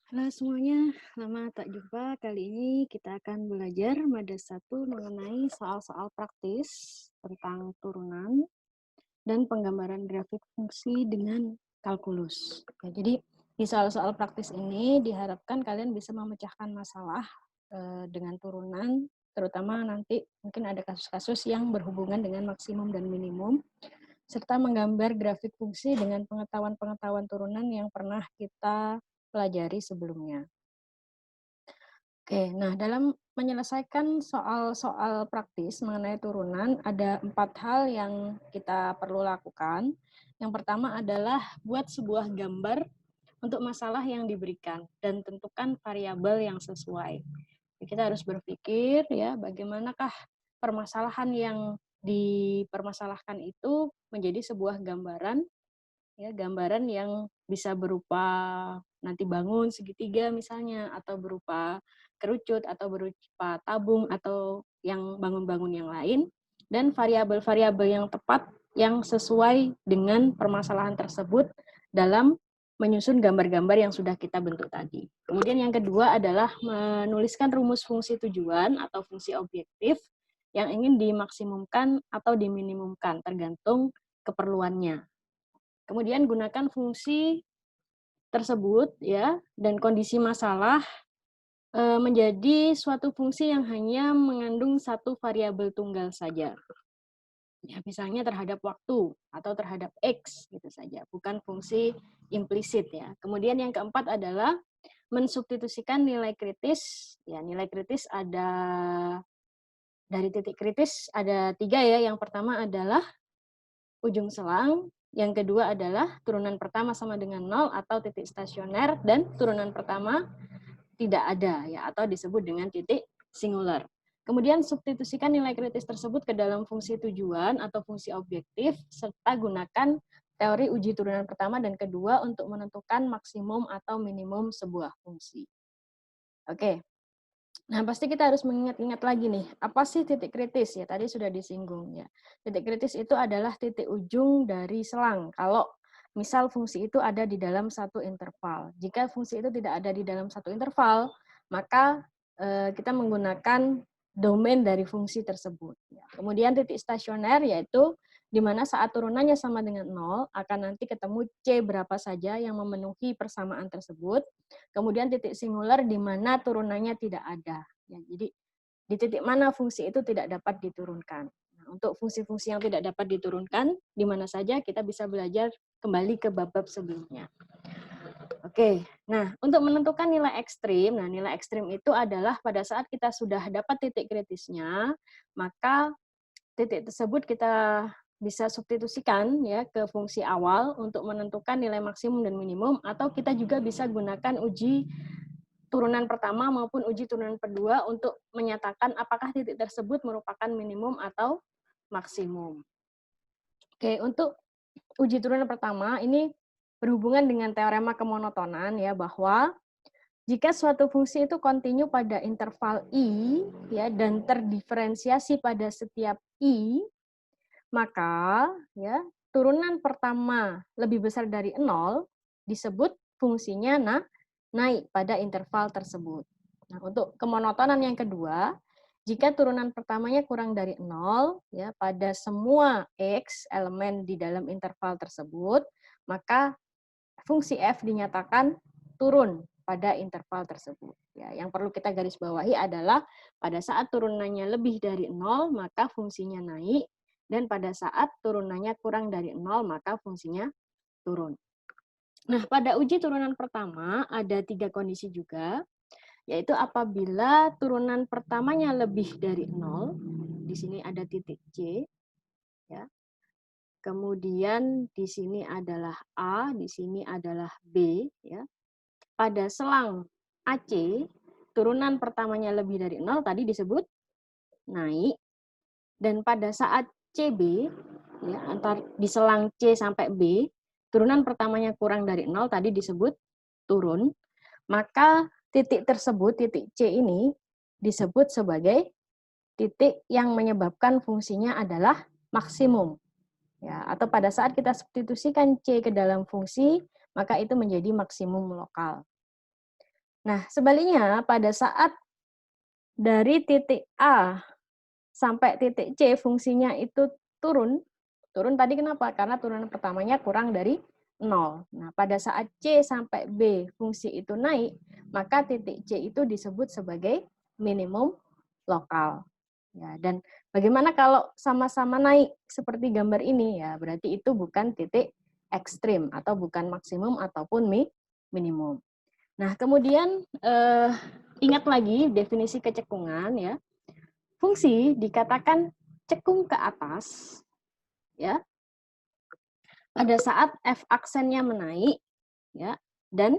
Halo semuanya, lama tak jumpa. Kali ini kita akan belajar mada 1 mengenai soal-soal praktis tentang turunan dan penggambaran grafik fungsi dengan kalkulus. Ya, jadi di soal-soal praktis ini diharapkan kalian bisa memecahkan masalah dengan turunan, terutama nanti mungkin ada kasus-kasus yang berhubungan dengan maksimum dan minimum, serta menggambar grafik fungsi dengan pengetahuan-pengetahuan turunan yang pernah kita pelajari sebelumnya. Oke, nah dalam menyelesaikan soal-soal praktis mengenai turunan, ada 4 hal yang kita perlu lakukan. Yang pertama adalah buat sebuah gambar untuk masalah yang diberikan dan tentukan variabel yang sesuai. Kita harus berpikir ya, bagaimanakah permasalahan yang dipermasalahkan itu menjadi sebuah gambaran, ya, gambaran yang bisa berupa nanti bangun segitiga misalnya, atau berupa kerucut, atau berupa tabung, atau yang bangun-bangun yang lain, dan variabel-variabel yang tepat yang sesuai dengan permasalahan tersebut dalam menyusun gambar-gambar yang sudah kita bentuk tadi. Kemudian yang kedua adalah menuliskan rumus fungsi tujuan atau fungsi objektif yang ingin dimaksimumkan atau diminimumkan tergantung keperluannya. Kemudian gunakan fungsi tersebut ya dan kondisi masalah menjadi suatu fungsi yang hanya mengandung satu variabel tunggal saja. Ya, misalnya terhadap waktu atau terhadap X gitu saja, bukan fungsi implisit ya. Kemudian yang keempat adalah mensubstitusikan nilai kritis. Ya, nilai kritis ada dari titik kritis ada 3 ya. Yang pertama adalah ujung selang, yang kedua adalah turunan pertama sama dengan 0 atau titik stasioner, dan turunan pertama tidak ada ya, atau disebut dengan titik singular. Kemudian substitusikan nilai kritis tersebut ke dalam fungsi tujuan atau fungsi objektif, serta gunakan teori uji turunan pertama dan kedua untuk menentukan maksimum atau minimum sebuah fungsi. Oke, nah pasti kita harus mengingat-ingat lagi nih, apa sih titik kritis ya? Tadi sudah disinggung ya. Titik kritis itu adalah titik ujung dari selang. Kalau misal fungsi itu ada di dalam satu interval. Jika fungsi itu tidak ada di dalam satu interval, maka kita menggunakan domain dari fungsi tersebut. Ya. Kemudian titik stasioner yaitu di mana saat turunannya sama dengan 0, akan nanti ketemu C berapa saja yang memenuhi persamaan tersebut. Kemudian titik singular di mana turunannya tidak ada. Ya, jadi di titik mana fungsi itu tidak dapat diturunkan. Nah, untuk fungsi-fungsi yang tidak dapat diturunkan, di mana saja kita bisa belajar kembali ke bab-bab sebelumnya. Oke, nah untuk menentukan nilai ekstrim, nah nilai ekstrim itu adalah pada saat kita sudah dapat titik kritisnya, maka titik tersebut kita bisa substitusikan ya ke fungsi awal untuk menentukan nilai maksimum dan minimum, atau kita juga bisa gunakan uji turunan pertama maupun uji turunan kedua untuk menyatakan apakah titik tersebut merupakan minimum atau maksimum. Oke, untuk uji turunan pertama ini berhubungan dengan teorema kemonotonan ya, bahwa jika suatu fungsi itu kontinu pada interval i ya dan terdiferensiasi pada setiap i, maka ya turunan pertama lebih besar dari 0 disebut fungsinya naik pada interval tersebut. Nah, untuk kemonotonan yang kedua, jika turunan pertamanya kurang dari 0 ya pada semua x elemen di dalam interval tersebut, maka fungsi f dinyatakan turun pada interval tersebut. Ya, yang perlu kita garis bawahi adalah pada saat turunannya lebih dari 0, maka fungsinya naik, dan pada saat turunannya kurang dari 0, maka fungsinya turun. Nah, pada uji turunan pertama ada 3 kondisi juga, yaitu apabila turunan pertamanya lebih dari 0, di sini ada titik C, ya. Kemudian di sini adalah A, di sini adalah B, ya. Pada selang AC, turunan pertamanya lebih dari 0 tadi disebut naik, dan pada saat CB, ya, antar di selang C sampai B, turunan pertamanya kurang dari 0 tadi disebut turun, maka titik tersebut, titik C ini, disebut sebagai titik yang menyebabkan fungsinya adalah maksimum. Ya, atau pada saat kita substitusikan C ke dalam fungsi, maka itu menjadi maksimum lokal. Nah, sebaliknya pada saat dari titik A sampai titik C fungsinya itu turun. Turun tadi kenapa? Karena turunan pertamanya kurang dari 0. Nah, pada saat C sampai B fungsi itu naik, maka titik C itu disebut sebagai minimum lokal. Ya, dan bagaimana kalau sama-sama naik seperti gambar ini? Ya, berarti itu bukan titik ekstrim atau bukan maksimum ataupun minimum. Nah, kemudian ingat lagi definisi kecekungan ya. Fungsi dikatakan cekung ke atas ya pada saat f aksennya menaik ya dan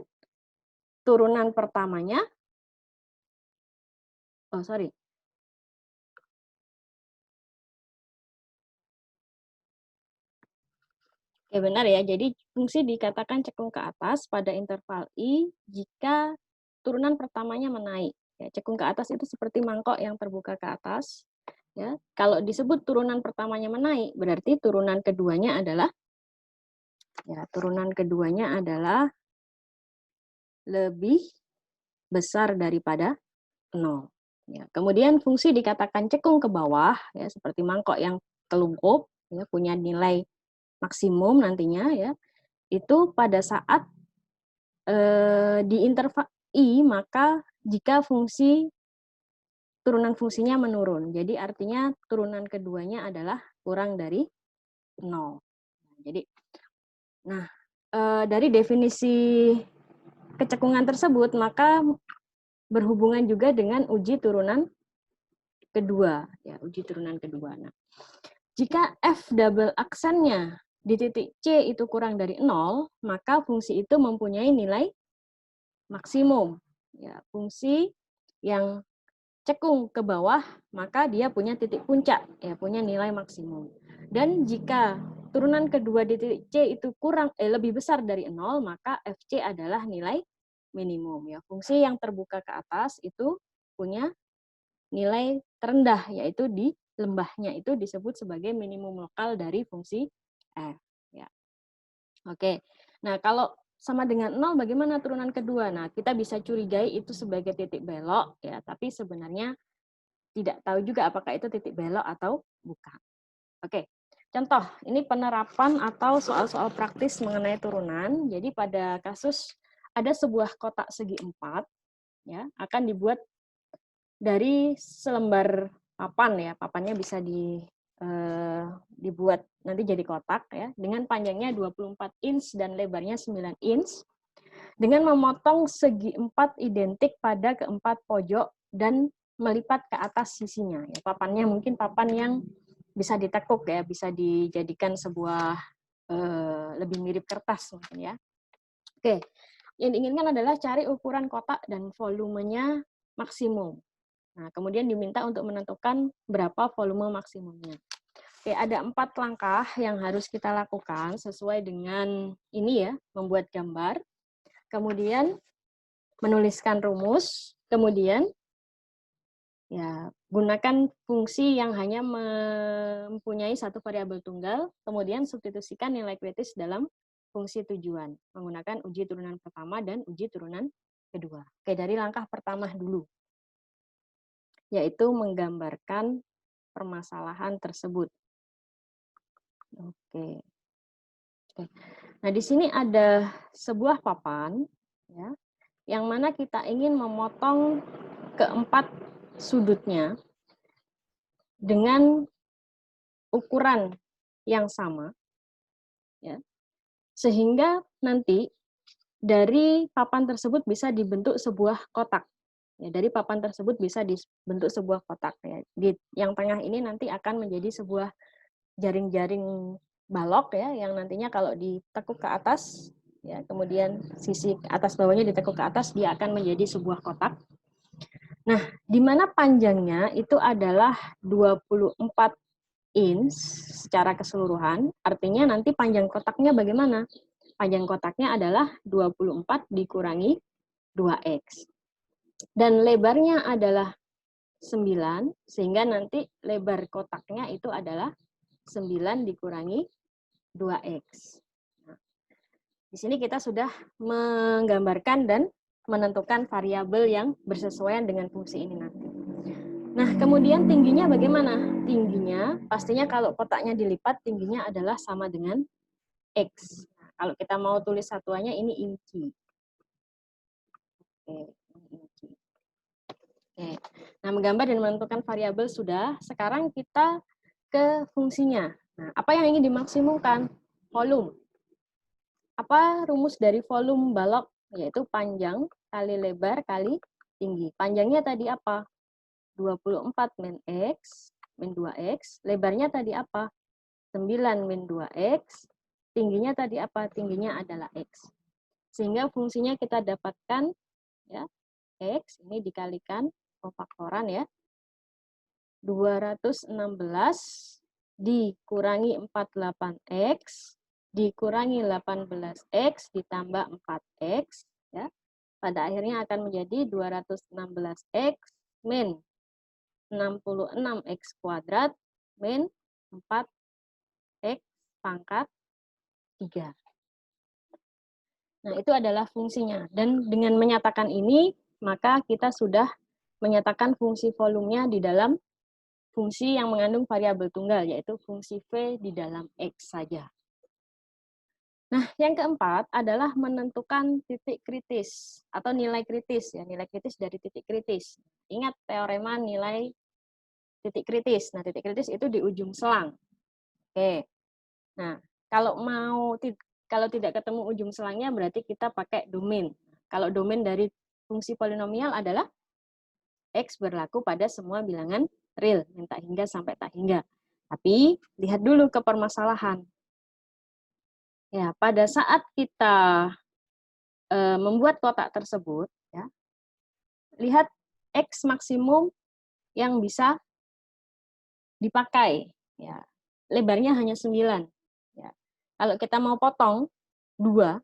turunan pertamanya sorry. Oke, benar ya. Jadi fungsi dikatakan cekung ke atas pada interval I jika turunan pertamanya menaik. Ya, cekung ke atas itu seperti mangkok yang terbuka ke atas. Ya, kalau disebut turunan pertamanya menaik, berarti turunan keduanya adalah lebih besar daripada 0. Ya, kemudian fungsi dikatakan cekung ke bawah, ya, seperti mangkok yang telungkup, ya, punya nilai maksimum nantinya, ya, itu pada saat di interval I, maka jika turunan fungsinya menurun. Jadi artinya turunan keduanya adalah kurang dari 0. Jadi, nah, dari definisi kecekungan tersebut, maka berhubungan juga dengan uji turunan kedua, ya, uji turunan kedua. Nah, jika f double aksennya di titik C itu kurang dari 0, maka fungsi itu mempunyai nilai maksimum. Ya, fungsi yang cekung ke bawah, maka dia punya titik puncak, ya, punya nilai maksimum. Dan jika turunan kedua di titik C itu lebih besar dari 0, maka FC adalah nilai minimum. Ya, fungsi yang terbuka ke atas itu punya nilai terendah, yaitu di lembahnya itu disebut sebagai minimum lokal dari fungsi f. Ya. Oke, nah kalau sama dengan 0, bagaimana turunan kedua? Nah, kita bisa curigai itu sebagai titik belok, ya, tapi sebenarnya tidak tahu juga apakah itu titik belok atau bukan. Oke, contoh, ini penerapan atau soal-soal praktis mengenai turunan. Jadi pada kasus ada sebuah kotak segi 4, ya, akan dibuat dari selembar papan, ya, papannya bisa dibuat nanti jadi kotak, ya, dengan panjangnya 24 inch dan lebarnya 9 inch, dengan memotong segi 4 identik pada keempat pojok dan melipat ke atas sisinya. Ya, papannya mungkin papan yang bisa ditekuk, ya, bisa dijadikan sebuah lebih mirip kertas mungkin, ya. Oke, yang diinginkan adalah cari ukuran kotak dan volumenya maksimum. Nah, kemudian diminta untuk menentukan berapa volume maksimumnya. Oke, ada 4 langkah yang harus kita lakukan sesuai dengan ini, ya, membuat gambar, kemudian menuliskan rumus, kemudian ya gunakan fungsi yang hanya mempunyai satu variabel tunggal, kemudian substitusikan nilai kritis dalam fungsi tujuan menggunakan uji turunan pertama dan uji turunan kedua. Oke, dari langkah pertama dulu, yaitu menggambarkan permasalahan tersebut. Oke. Nah, di sini ada sebuah papan, ya, yang mana kita ingin memotong keempat sudutnya dengan ukuran yang sama, ya, sehingga nanti dari papan tersebut bisa dibentuk sebuah kotak. Ya, dari papan tersebut bisa dibentuk sebuah kotak. Ya. Di yang tengah ini nanti akan menjadi sebuah jaring-jaring balok, ya, yang nantinya kalau ditekuk ke atas, ya, kemudian sisi atas bawahnya ditekuk ke atas, dia akan menjadi sebuah kotak. Nah, di mana panjangnya itu adalah 24 inch secara keseluruhan, artinya nanti panjang kotaknya bagaimana? Panjang kotaknya adalah 24 dikurangi 2x. Dan lebarnya adalah 9, sehingga nanti lebar kotaknya itu adalah 9 dikurangi 2x. Nah, di sini kita sudah menggambarkan dan menentukan variabel yang bersesuaian dengan fungsi ini nanti. Nah, kemudian tingginya bagaimana? Tingginya, pastinya kalau kotaknya dilipat, tingginya adalah sama dengan X. Nah, kalau kita mau tulis satuannya, ini inci. Oke, ini inci. Oke. Nah, menggambar dan menentukan variabel sudah. Sekarang kita ke fungsinya. Nah, apa yang ingin dimaksimumkan? Volume. Apa rumus dari volume balok? Yaitu panjang kali lebar kali tinggi. Panjangnya tadi apa? 24 min X, min 2X. Lebarnya tadi apa? 9 min 2X. Tingginya tadi apa? Tingginya adalah X. Sehingga fungsinya kita dapatkan, ya, X, ini dikalikan pemfaktoran ya. 216 dikurangi 48X, dikurangi 18X, ditambah 4X, ya. Pada akhirnya akan menjadi 216X min 66X kuadrat min 4X pangkat 3. Nah, itu adalah fungsinya. Dan dengan menyatakan ini, maka kita sudah menyatakan fungsi volumenya di dalam fungsi yang mengandung variabel tunggal, yaitu fungsi V di dalam X saja. Nah, yang keempat adalah menentukan titik kritis atau nilai kritis, ya, nilai kritis dari titik kritis. Ingat teorema nilai titik kritis. Nah, titik kritis itu di ujung selang. Oke. Nah, kalau tidak ketemu ujung selangnya berarti kita pakai domain. Kalau domain dari fungsi polinomial adalah X berlaku pada semua bilangan real, min tak hingga sampai tak hingga. Tapi lihat dulu ke permasalahan. Ya, pada saat kita membuat kotak tersebut, ya, lihat X maksimum yang bisa dipakai. Ya, lebarnya hanya 9. Ya. Kalau kita mau potong 2,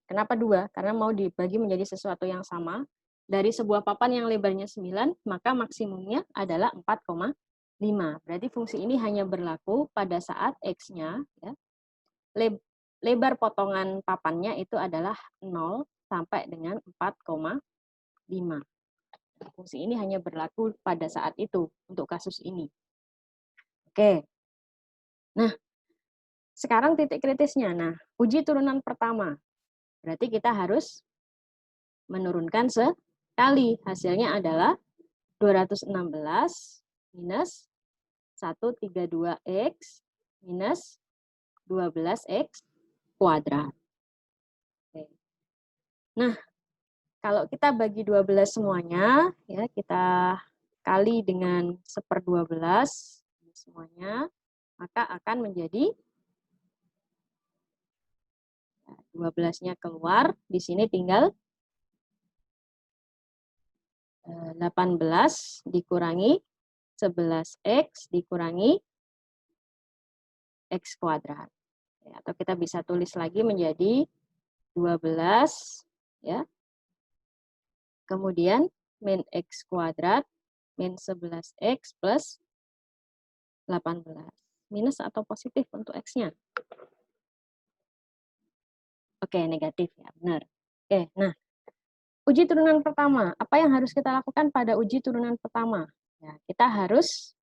kenapa 2? Karena mau dibagi menjadi sesuatu yang sama. Dari sebuah papan yang lebarnya 9, maka maksimumnya adalah 4,5. Berarti fungsi ini hanya berlaku pada saat X-nya, ya, lebar potongan papannya itu adalah 0 sampai dengan 4,5. Fungsi ini hanya berlaku pada saat itu, untuk kasus ini. Oke. Nah, sekarang titik kritisnya. Nah, uji turunan pertama. Berarti kita harus menurunkan sekali. Hasilnya adalah 216 minus 132X minus 12X kuadrat. Oke. Nah, kalau kita bagi 12 semuanya, ya, kita kali dengan 1/12 semuanya, maka akan menjadi 12-nya keluar, di sini tinggal 18 dikurangi 11X dikurangi X kuadrat. Ya, atau kita bisa tulis lagi menjadi 12, ya. Kemudian min X kuadrat min 11X plus 18. Minus atau positif untuk X-nya? Oke, negatif ya, benar. Oke, nah, uji turunan pertama. Apa yang harus kita lakukan pada uji turunan pertama? Ya, kita harus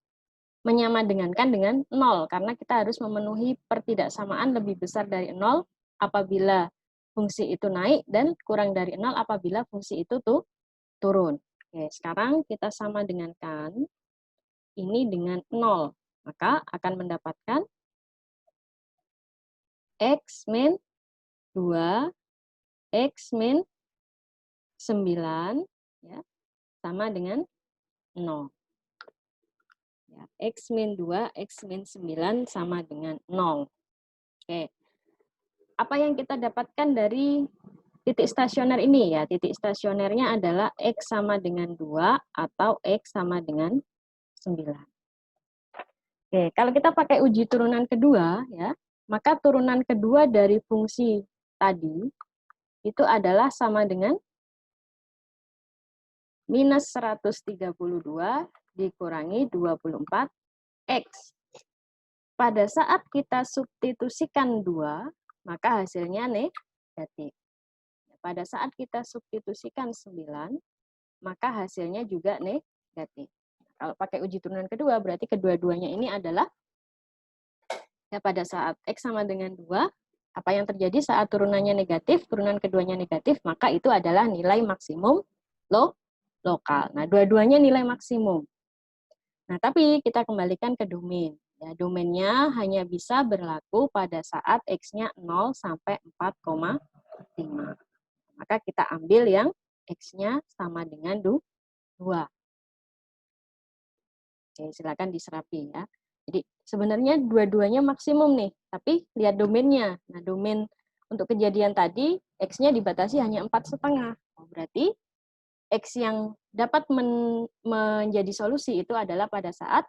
menyamadengankan dengan 0, karena kita harus memenuhi pertidaksamaan lebih besar dari 0 apabila fungsi itu naik dan kurang dari 0 apabila fungsi itu turun. Oke, sekarang kita sama dengankan ini dengan 0, maka akan mendapatkan X min 2, X min 9, ya, sama dengan 0. Ya, X min 2, X min 9 sama dengan 0. Oke. Apa yang kita dapatkan dari titik stasioner ini, ya? Titik stasionernya adalah X sama dengan 2 atau X sama dengan 9. Oke, kalau kita pakai uji turunan kedua, ya, maka turunan kedua dari fungsi tadi itu adalah sama dengan minus 132 dikurangi 24X. Pada saat kita substitusikan 2, maka hasilnya negatif. pada saat kita substitusikan 9, maka hasilnya juga negatif. Kalau pakai uji turunan kedua, berarti kedua-duanya ini adalah, ya pada saat X sama dengan 2, apa yang terjadi saat turunannya negatif, turunan keduanya negatif, maka itu adalah nilai maksimum lokal. Nah, dua-duanya nilai maksimum. Nah, tapi kita kembalikan ke domain. Ya, domainnya hanya bisa berlaku pada saat X-nya 0 sampai 4,5. Maka kita ambil yang X-nya sama dengan 2. Oke, silakan diserapi ya. Jadi sebenarnya dua-duanya maksimum nih, tapi lihat domainnya. Nah, domain untuk kejadian tadi, X-nya dibatasi hanya 4,5. Oh, berarti X yang dapat menjadi solusi itu adalah pada saat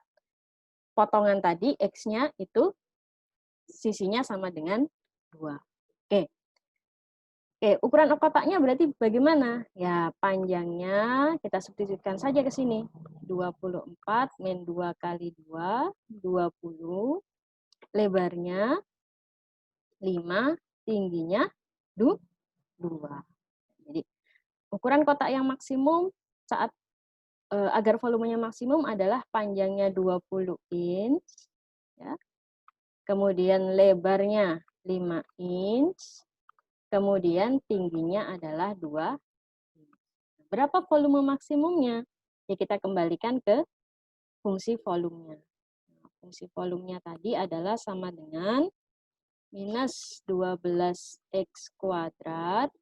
potongan tadi, X-nya itu sisinya sama dengan 2. Oke. Oke, ukuran kotaknya berarti bagaimana? Ya, panjangnya kita substitusikan saja ke sini. 24 min 2 kali 2, 20. Lebarnya 5, tingginya 2. Jadi, ukuran kotak yang maksimum saat agar volumenya maksimum adalah panjangnya 20 inch, ya. Kemudian lebarnya 5 inch, kemudian tingginya adalah 2. Berapa volume maksimumnya? Ya kita kembalikan ke fungsi volumenya. Nah, fungsi volumenya tadi adalah sama dengan minus 12x kuadrat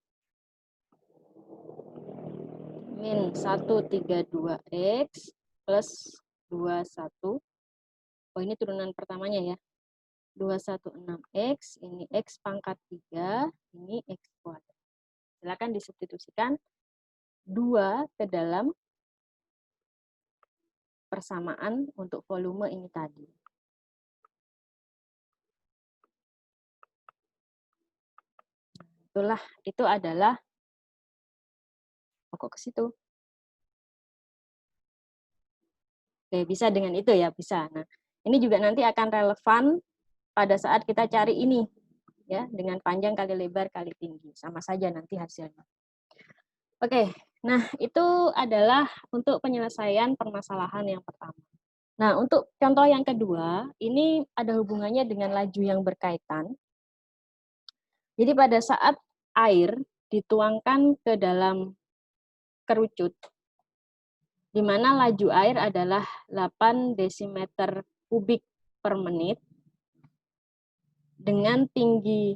min 132x plus 21. Oh, ini turunan pertamanya ya. 216x, ini x pangkat 3, ini x kuadrat. Silakan disubstitusikan 2 ke dalam persamaan untuk volume ini tadi. Itulah, itu adalah, kok ke situ? Oke, bisa dengan itu ya, bisa. Nah, ini juga nanti akan relevan pada saat kita cari ini, ya, dengan panjang kali lebar kali tinggi. Sama saja nanti hasilnya. Oke, nah itu adalah untuk penyelesaian permasalahan yang pertama. Nah, untuk contoh yang kedua, ini ada hubungannya dengan laju yang berkaitan. Jadi pada saat air dituangkan ke dalam kerucut, di mana laju air adalah 8 desimeter kubik per menit, dengan tinggi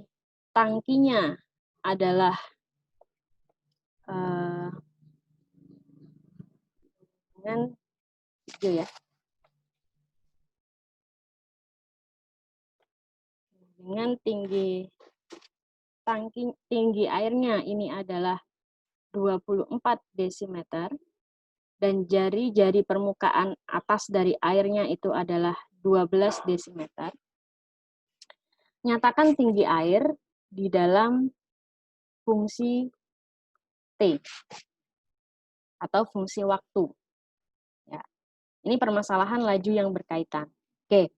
tangkinya adalah dengan ya, dengan tinggi airnya ini adalah 24 desimeter, dan jari-jari permukaan atas dari airnya itu adalah 12 desimeter. Nyatakan tinggi air di dalam fungsi T atau fungsi waktu. Ya. Ini permasalahan laju yang berkaitan. Oke.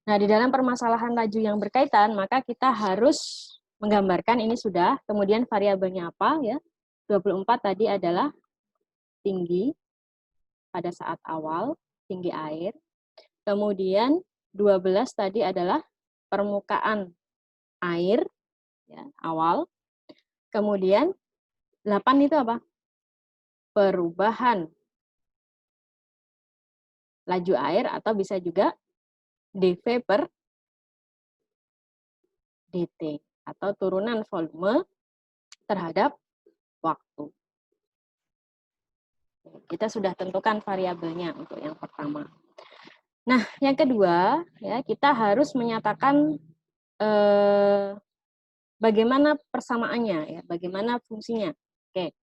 Nah, di dalam permasalahan laju yang berkaitan, maka kita harus menggambarkan ini sudah, kemudian variabelnya apa ya. 24 tadi adalah tinggi pada saat awal, tinggi air. Kemudian 12 tadi adalah permukaan air ya, awal. Kemudian 8 itu apa? Perubahan laju air atau bisa juga dV per dt atau turunan volume terhadap waktu. Kita sudah tentukan variabelnya untuk yang pertama. Nah, yang kedua, ya kita harus menyatakan bagaimana persamaannya, ya, bagaimana fungsinya. Oke.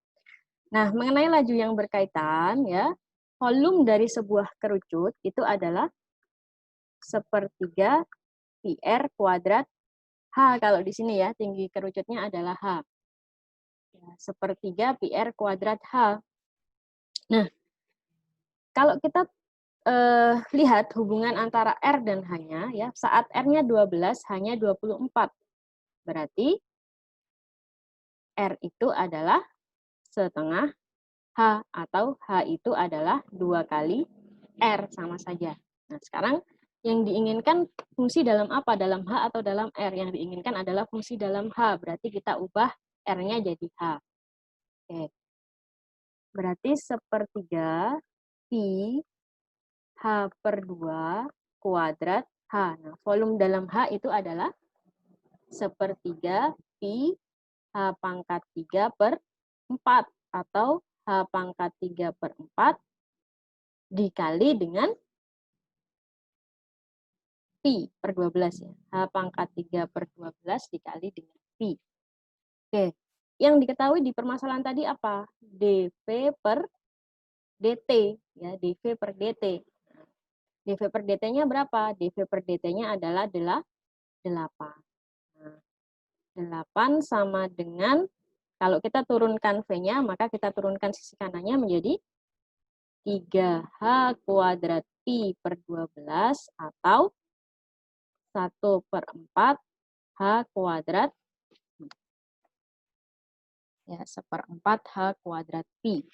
Nah, mengenai laju yang berkaitan, ya, volume dari sebuah kerucut itu adalah 1/3 PR kuadrat H. Kalau di sini ya, tinggi kerucutnya adalah H. Ya, 1/3 PR kuadrat H. Nah, kalau kita lihat hubungan antara R dan H-nya, ya, saat R-nya 12, H-nya 24. Berarti R itu adalah setengah H, atau H itu adalah 2 kali R, sama saja. Nah, sekarang yang diinginkan fungsi dalam apa? Dalam H atau dalam R? Yang diinginkan adalah fungsi dalam H, berarti kita ubah R-nya jadi H. Oke. Berarti sepertiga Pi H per 2 kuadrat H. Nah, volume dalam H itu adalah sepertiga Pi H pangkat 3 per 4, atau H pangkat 3 per 4 dikali dengan Pi per 12 ya. H pangkat 3 per 12 dikali dengan Pi. Oke, yang diketahui di permasalahan tadi apa? dV per dt, ya, dV per dt. dV per dt-nya berapa? dV per dt-nya adalah 8. Nah, 8 sama dengan, kalau kita turunkan V-nya, maka kita turunkan sisi kanannya menjadi 3H kuadrat Pi per 12, atau 1/4 H kuadrat, ya, 1/4 H kuadrat Pi.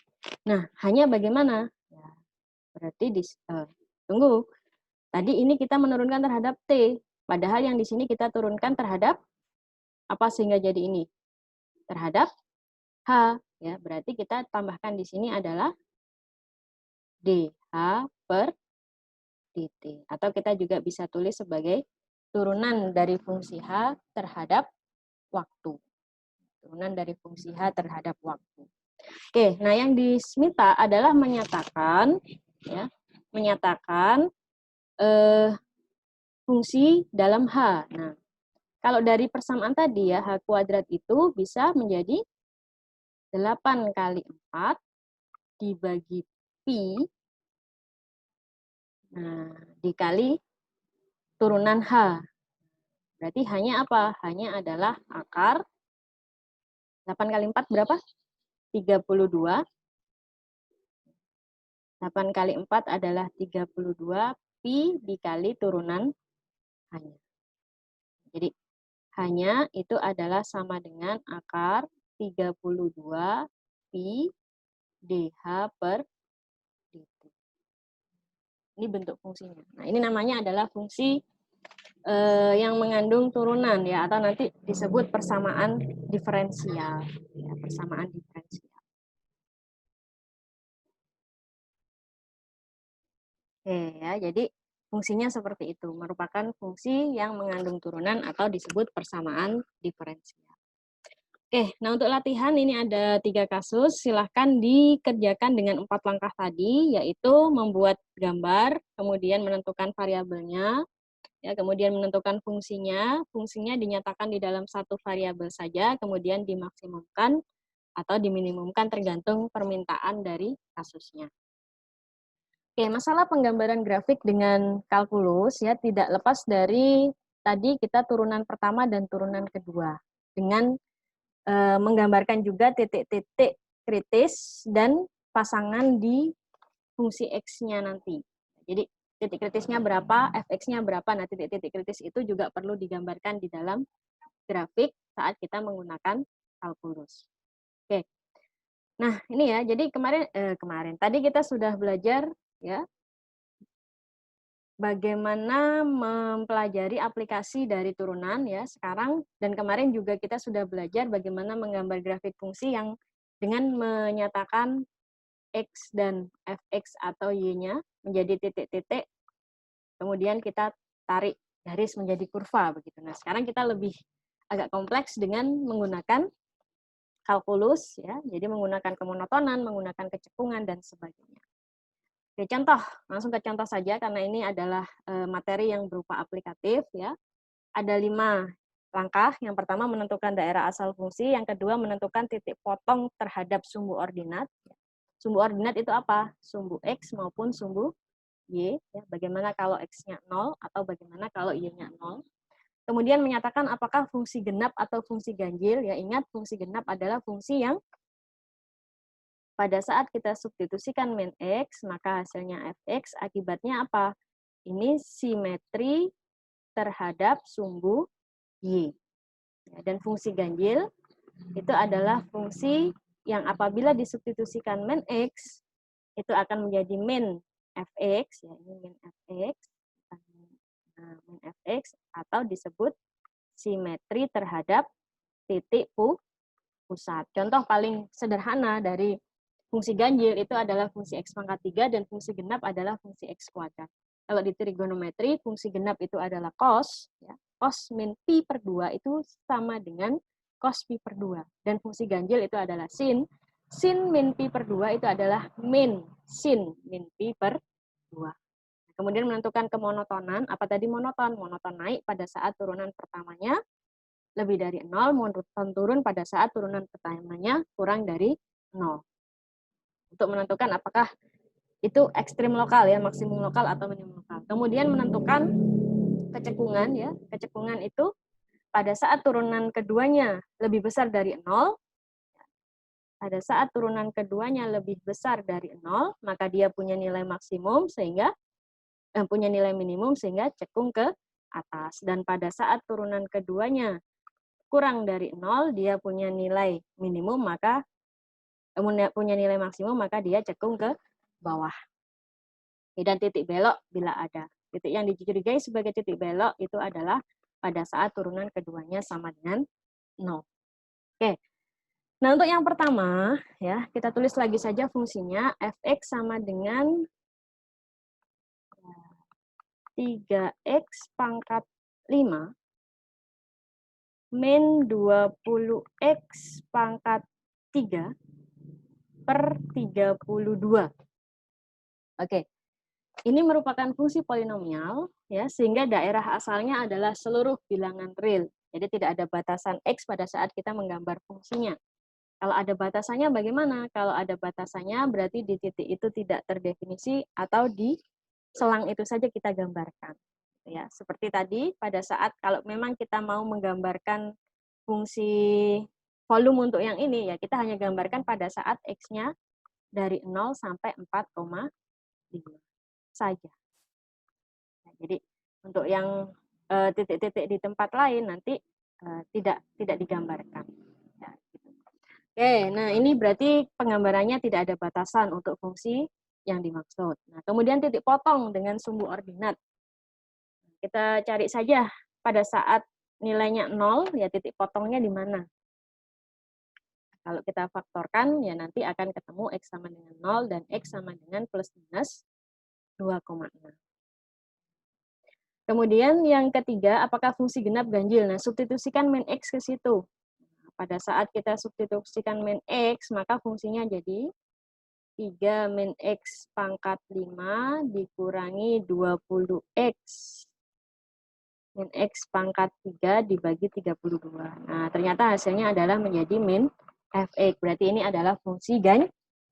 Nah, hanya bagaimana? Ya, berarti tunggu. Tadi ini kita menurunkan terhadap T, padahal yang di sini kita turunkan terhadap apa sehingga jadi ini? Terhadap H, ya. Berarti kita tambahkan di sini adalah dH per dt. Atau kita juga bisa tulis sebagai turunan dari fungsi H terhadap waktu. Turunan dari fungsi H terhadap waktu. Oke, nah yang diminta adalah menyatakan, ya, menyatakan fungsi dalam H. Nah, kalau dari persamaan tadi ya, H kuadrat itu bisa menjadi 8 kali 4 dibagi Pi, nah, dikali turunan H. Berarti hanya apa? Hanya adalah akar 8 kali 4 berapa? 32. 8 kali 4 adalah 32 Pi dikali turunan H-nya. Jadi hanya itu adalah sama dengan akar 32 Pi dH per dt. Ini bentuk fungsinya. Nah, ini namanya adalah fungsi yang mengandung turunan, ya, atau nanti disebut persamaan diferensial, ya, persamaan diferensial. Oke, ya, jadi fungsinya seperti itu, merupakan fungsi yang mengandung turunan atau disebut persamaan diferensial. Oke, nah untuk latihan ini ada 3 kasus, silahkan dikerjakan dengan 4 langkah tadi, yaitu membuat gambar, kemudian menentukan variabelnya, ya, kemudian menentukan fungsinya dinyatakan di dalam satu variabel saja, kemudian dimaksimumkan atau diminimumkan tergantung permintaan dari kasusnya. Oke, masalah penggambaran grafik dengan kalkulus ya tidak lepas dari tadi kita turunan pertama dan turunan kedua dengan menggambarkan juga titik-titik kritis dan pasangan di fungsi X-nya nanti. Jadi titik kritisnya berapa, fx-nya berapa, nah titik-titik kritis itu juga perlu digambarkan di dalam grafik saat kita menggunakan kalkulus. Oke, nah ini ya, jadi kemarin tadi kita sudah belajar ya bagaimana mempelajari aplikasi dari turunan ya sekarang, dan kemarin juga kita sudah belajar bagaimana menggambar grafik fungsi yang dengan menyatakan X dan Fx atau Y-nya menjadi titik-titik, kemudian kita tarik garis menjadi kurva begitu. Nah, sekarang kita lebih agak kompleks dengan menggunakan kalkulus ya. Jadi menggunakan kemonotonan, menggunakan kecekungan dan sebagainya. Oke, contoh, langsung ke contoh saja karena ini adalah materi yang berupa aplikatif ya. Ada 5 langkah. Yang pertama menentukan daerah asal fungsi, yang kedua menentukan titik potong terhadap sumbu ordinat. Sumbu ordinat itu apa? Sumbu X maupun sumbu Y. Ya. Bagaimana kalau X-nya 0 atau bagaimana kalau Y-nya 0. Kemudian menyatakan apakah fungsi genap atau fungsi ganjil. Ya, ingat fungsi genap adalah fungsi yang pada saat kita substitusikan min X, maka hasilnya Fx, akibatnya apa? Ini simetri terhadap sumbu Y. Dan fungsi ganjil itu adalah fungsi yang apabila disubstitusikan min X, itu akan menjadi min Fx, ya ini min Fx, min Fx, atau disebut simetri terhadap titik pusat. Contoh paling sederhana dari fungsi ganjil itu adalah fungsi X pangkat 3 dan fungsi genap adalah fungsi X kuadrat. Kalau di trigonometri, fungsi genap itu adalah cos, ya. Cos min pi per 2 itu sama dengan cos pi per 2. Dan fungsi ganjil itu adalah sin. Sin min pi per 2 itu adalah min sin min pi per 2. Kemudian menentukan kemonotonan, apa tadi monoton? Monoton naik pada saat turunan pertamanya lebih dari 0, monoton turun pada saat turunan pertamanya kurang dari 0. Untuk menentukan apakah itu ekstrim lokal ya, maksimum lokal atau minimum lokal. Kemudian menentukan kecekungan ya. Kecekungan itu pada saat turunan keduanya lebih besar dari 0, pada saat turunan keduanya lebih besar dari 0, maka dia punya nilai maksimum sehingga punya nilai minimum sehingga cekung ke atas. Dan pada saat turunan keduanya kurang dari 0, dia punya nilai minimum maka punya nilai maksimum maka dia cekung ke bawah. Dan titik belok bila ada. Titik yang dicurigai sebagai titik belok itu adalah pada saat turunan keduanya sama dengan 0. Oke. Nah, untuk yang pertama, ya, kita tulis lagi saja fungsinya fx sama dengan 3x pangkat 5 min 20x pangkat 3 per 32. Oke. Ini merupakan fungsi polinomial, ya, sehingga daerah asalnya adalah seluruh bilangan real. Jadi tidak ada batasan X pada saat kita menggambar fungsinya. Kalau ada batasannya bagaimana? Kalau ada batasannya berarti di titik itu tidak terdefinisi atau di selang itu saja kita gambarkan. Ya, seperti tadi pada saat kalau memang kita mau menggambarkan fungsi volume untuk yang ini, ya kita hanya gambarkan pada saat X-nya dari 0 sampai 4,5 saja. Nah, jadi untuk yang titik-titik di tempat lain nanti tidak digambarkan. Ya, gitu. Oke, nah ini berarti penggambarannya tidak ada batasan untuk fungsi yang dimaksud. Nah, kemudian titik potong dengan sumbu ordinat. Kita cari saja pada saat nilainya 0, ya titik potongnya di mana. Kalau kita faktorkan, ya nanti akan ketemu X sama dengan 0 dan X sama dengan plus minus 2,6. Kemudian yang ketiga, apakah fungsi genap ganjil? Nah, substitusikan min X ke situ. Pada saat kita substitusikan min X, maka fungsinya jadi 3 min X pangkat 5 dikurangi 20X. Min X pangkat 3 dibagi 32. Nah, ternyata hasilnya adalah menjadi min Fx. Berarti ini adalah fungsi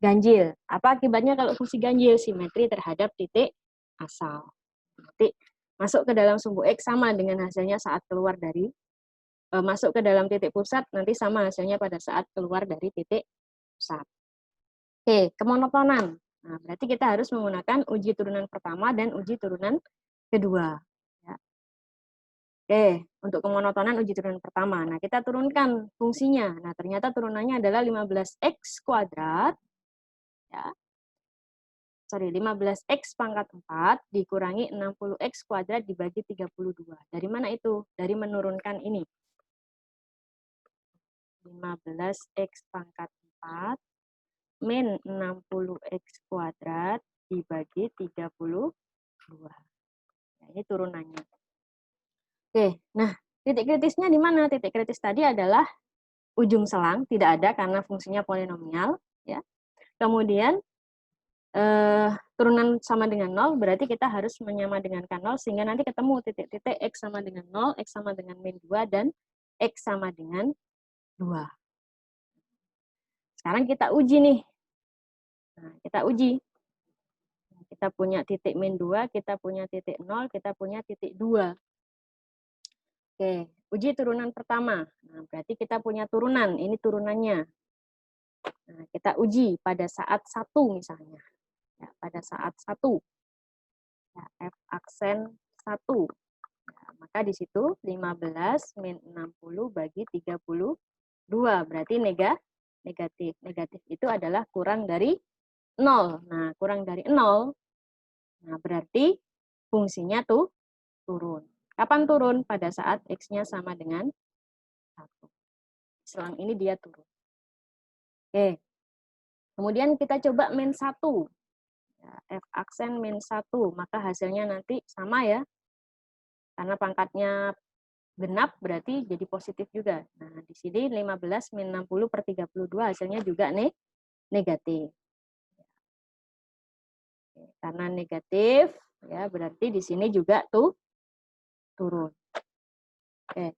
ganjil. Apa akibatnya kalau fungsi ganjil? Simetri terhadap titik asal. Berarti masuk ke dalam sumbu X sama dengan hasilnya saat keluar dari, masuk ke dalam titik pusat, nanti sama hasilnya pada saat keluar dari titik pusat. Oke, kemonotonan. Nah, berarti kita harus menggunakan uji turunan pertama dan uji turunan kedua. Ya. Oke, untuk kemonotonan uji turunan pertama. Nah, kita turunkan fungsinya. Nah, ternyata turunannya adalah 15x kuadrat. Ya, 15x pangkat 4 dikurangi 60x kuadrat dibagi 32. Dari mana itu? Dari menurunkan ini. 15x pangkat 4 min 60x kuadrat dibagi 32. Nah, ini turunannya. Oke, nah titik kritisnya di mana? Titik kritis tadi adalah ujung selang, tidak ada karena fungsinya polinomial. Ya. Kemudian turunan sama dengan 0, berarti kita harus menyamadengankan 0, sehingga nanti ketemu titik-titik X sama dengan 0, X sama dengan min 2, dan X sama dengan 2. Sekarang kita uji nih. Nah, kita uji. Kita punya titik min 2, kita punya titik 0, kita punya titik 2. Oke, uji turunan pertama. Nah, berarti kita punya turunan, ini turunannya. Nah, kita uji pada saat 1 misalnya. Ya, pada saat 1. Ya, F aksen 1. Nah, maka di situ 15 min 60 bagi 32. 2, berarti negatif. Negatif itu adalah kurang dari 0. Nah, kurang dari 0, nah berarti fungsinya tuh turun. Kapan turun? Pada saat X-nya sama dengan 1. Selang ini dia turun. Oke. Kemudian kita coba min 1. Ya, F aksen min 1, maka hasilnya nanti sama ya. Karena pangkatnya genap berarti jadi positif juga. Nah, di sini 15 min 60 per 32 hasilnya juga negatif. Karena negatif, ya berarti di sini juga tuh turun. Oke.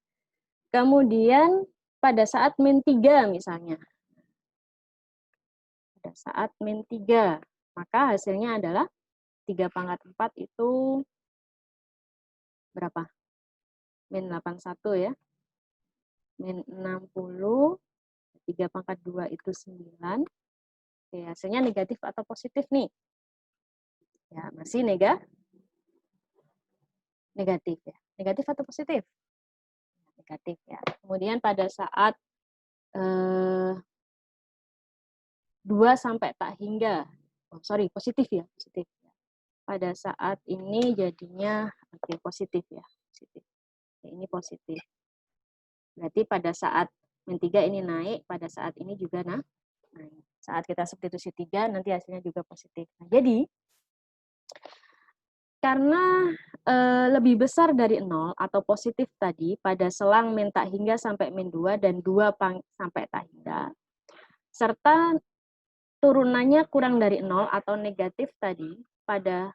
Kemudian pada saat min 3 misalnya. Pada saat min 3, maka hasilnya adalah 3 pangkat 4 itu berapa? Min 81 ya. Min 60, 3 pangkat 2 itu 9. Oke, hasilnya negatif atau positif nih? Ya, masih negatif ya. Negatif atau positif? Negatif ya. Kemudian pada saat 2 sampai tak hingga, positif ya, positif. Pada saat ini jadinya positif ya, positif. Ini positif. Berarti pada saat min 3 ini naik, pada saat ini juga naik. Saat kita substitusi 3, nanti hasilnya juga positif. Nah, jadi, karena lebih besar dari 0 atau positif tadi, pada selang min tak hingga sampai min 2 dan 2 sampai tak hingga, serta turunannya kurang dari 0 atau negatif tadi, pada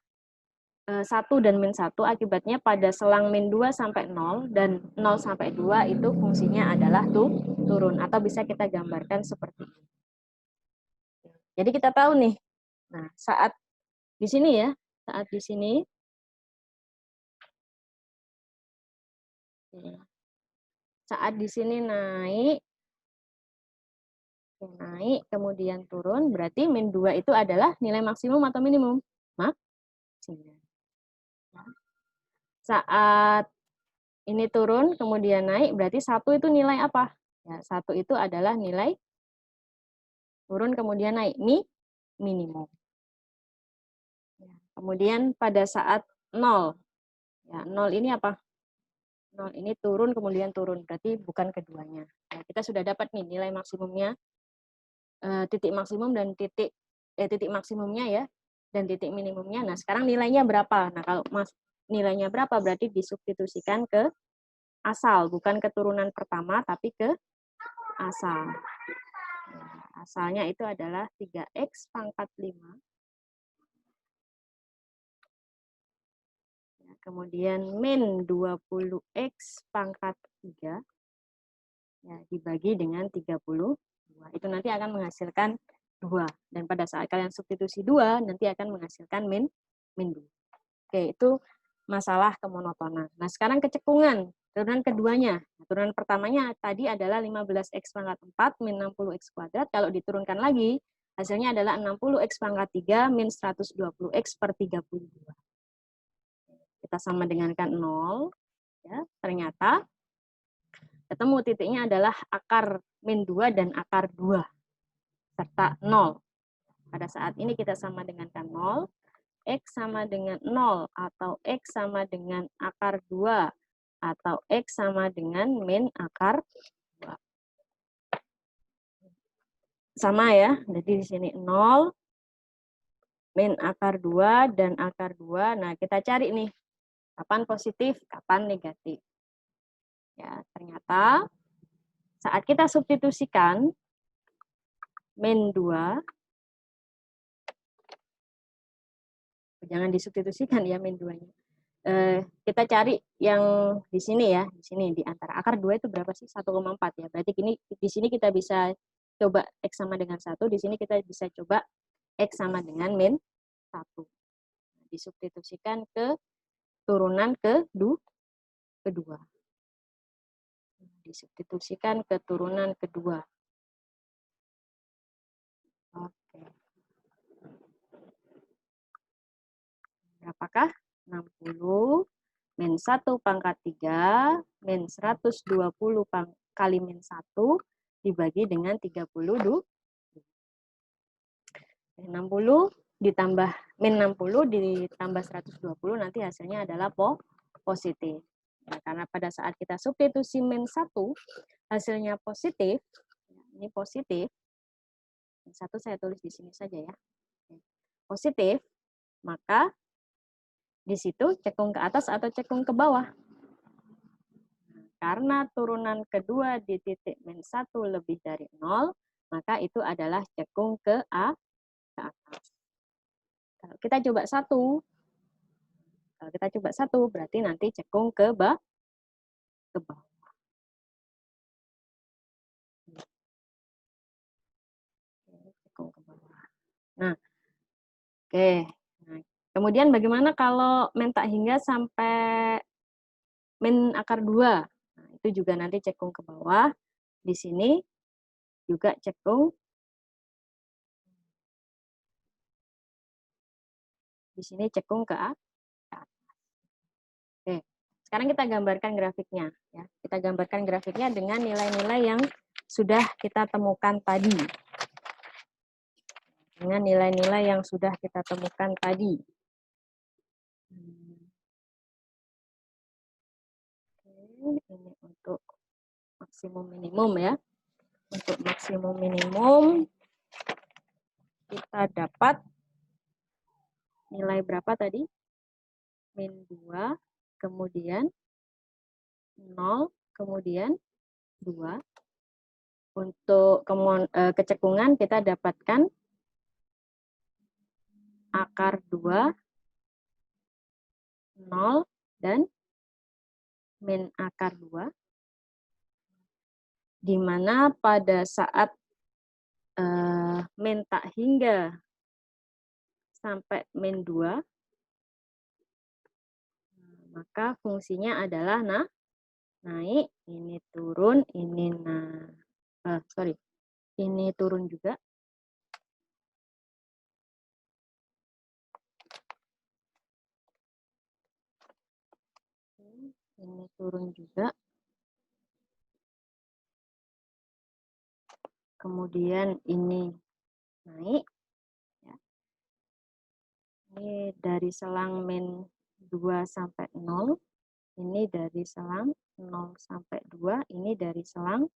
1 dan min 1, akibatnya pada selang min 2 sampai 0 dan 0 sampai 2 itu fungsinya adalah turun, atau bisa kita gambarkan seperti ini. Jadi kita tahu nih, nah saat di sini ya, saat di sini, saat di sini naik, kemudian turun, berarti min 2 itu adalah nilai maksimum atau minimum? Maksimum. Saat ini turun, kemudian naik, berarti 1 itu nilai apa? Ya, 1 itu adalah nilai turun, kemudian naik, minimum. Ya, kemudian pada saat 0, ya, 0 ini apa? 0 ini turun, kemudian turun, berarti bukan keduanya. Nah, kita sudah dapat nih nilai maksimumnya, titik maksimum dan titik maksimumnya ya, dan titik minimumnya. Nah, sekarang nilainya berapa? Nah, kalau nilainya berapa berarti disubstitusikan ke asal, bukan keturunan pertama, tapi ke asal. Nah, asalnya itu adalah 3x pangkat 5. Ya, kemudian min 20x pangkat 3. Ya, dibagi dengan 32. Itu nanti akan menghasilkan 2. Dan pada saat kalian substitusi 2, nanti akan menghasilkan min 2. Oke, itu masalah kemonotonan. Nah, sekarang kecekungan. Turunan keduanya. Turunan pertamanya tadi adalah 15x pangkat 4 min 60x kuadrat. Kalau diturunkan lagi, hasilnya adalah 60x pangkat 3 min 120x per 32. Kita sama dengankan 0. Ya, ternyata ketemu titiknya adalah akar min 2 dan akar 2 serta 0. Pada saat ini kita sama dengankan 0, X sama dengan 0, atau X sama dengan akar 2, atau X sama dengan min akar 2. Sama ya, jadi di sini 0, min akar 2, dan akar 2. Nah, kita cari nih, kapan positif, kapan negatif. Ya, ternyata saat kita substitusikan min 2, jangan disubstitusikan ya min 2-nya. Kita cari yang di sini ya, di sini di antara akar 2 itu berapa sih? 1,4 ya. Berarti ini di sini kita bisa coba X sama dengan 1, di sini kita bisa coba X sama dengan min 1. Disubstitusikan ke turunan kedua. Disubstitusikan ke turunan kedua. Oke. Berapakah? 60 min 1 pangkat 3 min 120 kali min 1 dibagi dengan 32. 60 ditambah min 60 ditambah 120 nanti hasilnya adalah positif. Ya, karena pada saat kita substitusi min 1 hasilnya positif, ini positif. Min 1 saya tulis di sini saja ya. Positif, maka di situ cekung ke atas atau cekung ke bawah. Karena turunan kedua di titik min 1 lebih dari 0, maka itu adalah cekung ke atas. Kalau kita coba 1, berarti nanti cekung ke bawah. Cekung ke bawah. Nah, oke. Nah, kemudian bagaimana kalau min tak hingga sampai min akar 2? Nah, itu juga nanti cekung ke bawah. Di sini juga cekung. Di sini cekung ke atas. Oke. Sekarang kita gambarkan grafiknya. Ya. Kita gambarkan grafiknya dengan nilai-nilai yang sudah kita temukan tadi. Dengan nilai-nilai yang sudah kita temukan tadi. Oke, ini untuk maksimum minimum ya. Untuk maksimum minimum kita dapat nilai berapa tadi? Min 2, kemudian 0, kemudian 2. Untuk kecekungan kita dapatkan akar 2, 0, dan min akar 2. Di mana pada saat min tak hingga sampai min 2, maka fungsinya adalah naik, ini turun, ini ini turun juga. Ini turun juga. Kemudian ini naik. Ya. Ini dari selang min 2 sampai 0. Ini dari selang 0 sampai 2. Ini dari selang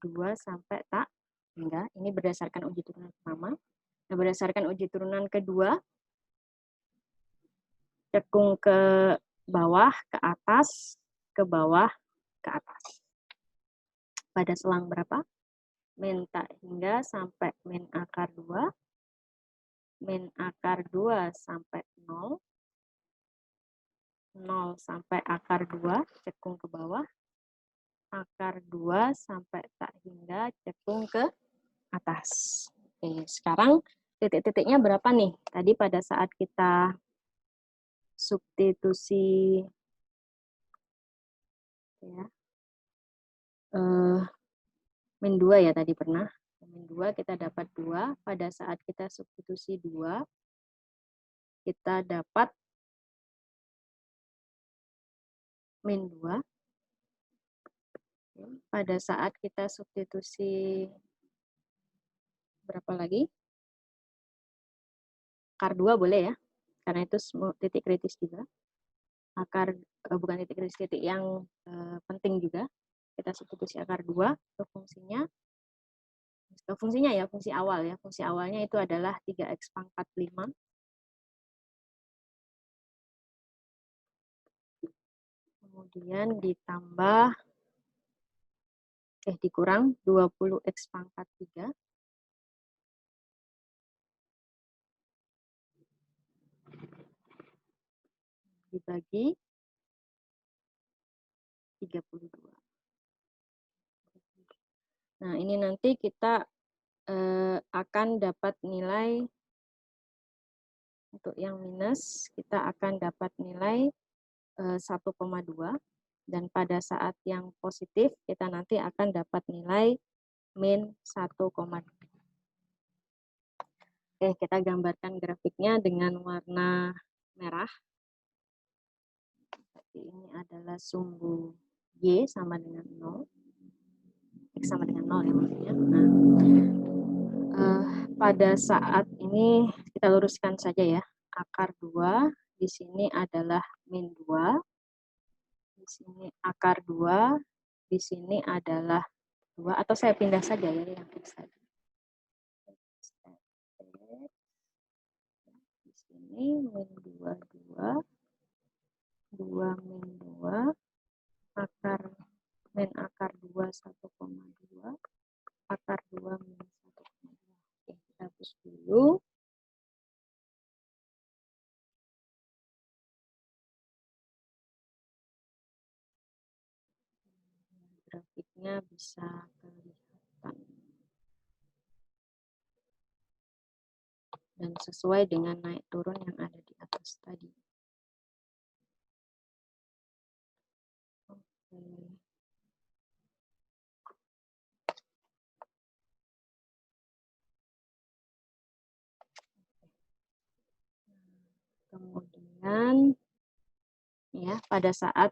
2 sampai tak hingga. Ini berdasarkan uji turunan pertama. Nah, berdasarkan uji turunan kedua, cekung ke bawah, ke atas, ke bawah, ke atas. Pada selang berapa? Min tak hingga sampai min akar 2, min akar 2 sampai 0, 0 sampai akar 2, cekung ke bawah, akar 2 sampai tak hingga, cekung ke atas. Oke, sekarang titik-titiknya berapa nih? Tadi pada saat kita substitusi ya, min 2 ya tadi pernah. Min 2 kita dapat 2. Pada saat kita substitusi 2, kita dapat min 2. Pada saat kita substitusi berapa lagi? Akar 2 boleh ya, karena itu titik kritis juga. Akar, bukan titik kritis, titik yang penting juga. Kita substitusi akar 2 ke fungsinya ya, fungsi awal ya. Fungsi awalnya itu adalah 3x pangkat 5. Kemudian ditambah, dikurang 20x pangkat 3. Dibagi 32. Nah, ini nanti kita akan dapat nilai, untuk yang minus, kita akan dapat nilai 1,2. Dan pada saat yang positif, kita nanti akan dapat nilai min 1,2. Oke, kita gambarkan grafiknya dengan warna merah. Ini adalah sumbu Y sama dengan 0. X sama dengan 0 ya maksudnya. Nah, pada saat ini kita luruskan saja ya. Akar 2 di sini adalah min 2. Di sini akar 2, di sini adalah 2, atau saya pindah saja ya yang X tadi. Di sini min 2, 2, 2 min 2, akar min akar 2, 1,2, akar 2 min 1,2. Oke, kita hapus dulu. Grafiknya bisa kelihatan. Dan sesuai dengan naik turun yang ada di atas tadi. Oke. Kemudian ya pada saat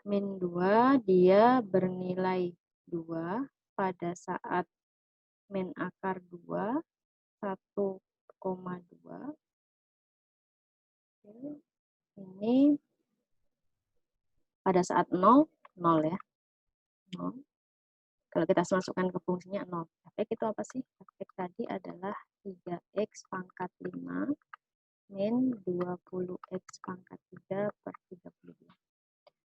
min 2 dia bernilai 2, pada saat min akar 2 1,2. Ini pada saat 0 ya. 0. Kalau kita masukkan ke fungsinya 0. Efek itu apa sih? Efek tadi adalah 3x pangkat 5 min 20x pangkat 3 per 32.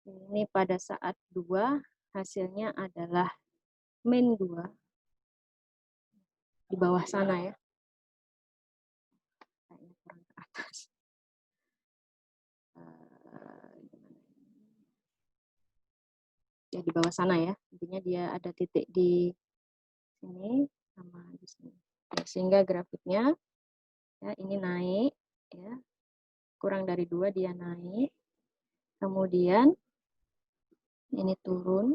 Ini pada saat 2 hasilnya adalah min 2 di bawah sana ya. Kayaknya kurang ke atas. Ya di bawah sana ya. Intinya dia ada titik di sini sama di sini. Ya, sehingga grafiknya ya ini naik ya. Kurang dari 2 dia naik. Kemudian ini turun.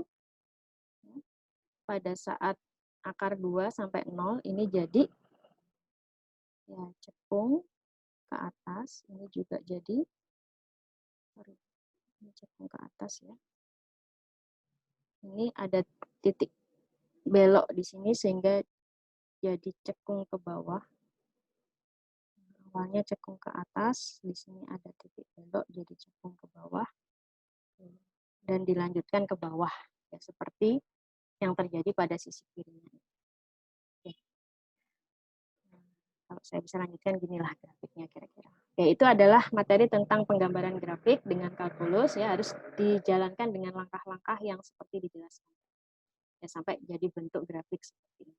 Pada saat akar 2 sampai 0 ini jadi ya cekung ke atas, ini juga jadi ini cekung ke atas ya. Ini ada titik belok di sini sehingga jadi cekung ke bawah. Awalnya cekung ke atas, di sini ada titik belok jadi cekung ke bawah dan dilanjutkan ke bawah ya seperti yang terjadi pada sisi kirinya. Oke. Kalau saya bisa lanjutkan ginilah grafiknya kira-kira. Oke, itu adalah materi tentang penggambaran grafik dengan kalkulus ya, harus dijalankan dengan langkah-langkah yang seperti dijelaskan. Ya, sampai jadi bentuk grafik seperti ini.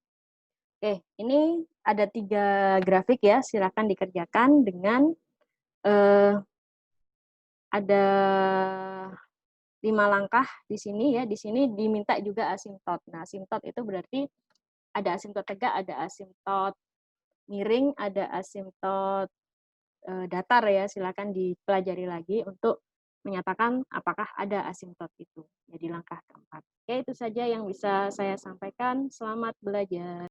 Oke, ini ada 3 grafik ya, silakan dikerjakan dengan ada 5 langkah di sini ya. Di sini diminta juga asimtot. Nah, asimtot itu berarti ada asimtot tegak, ada asimtot miring, ada asimtot datar ya. Silakan dipelajari lagi untuk menyatakan apakah ada asimtot itu. Jadi langkah keempat. Oke, itu saja yang bisa saya sampaikan. Selamat belajar.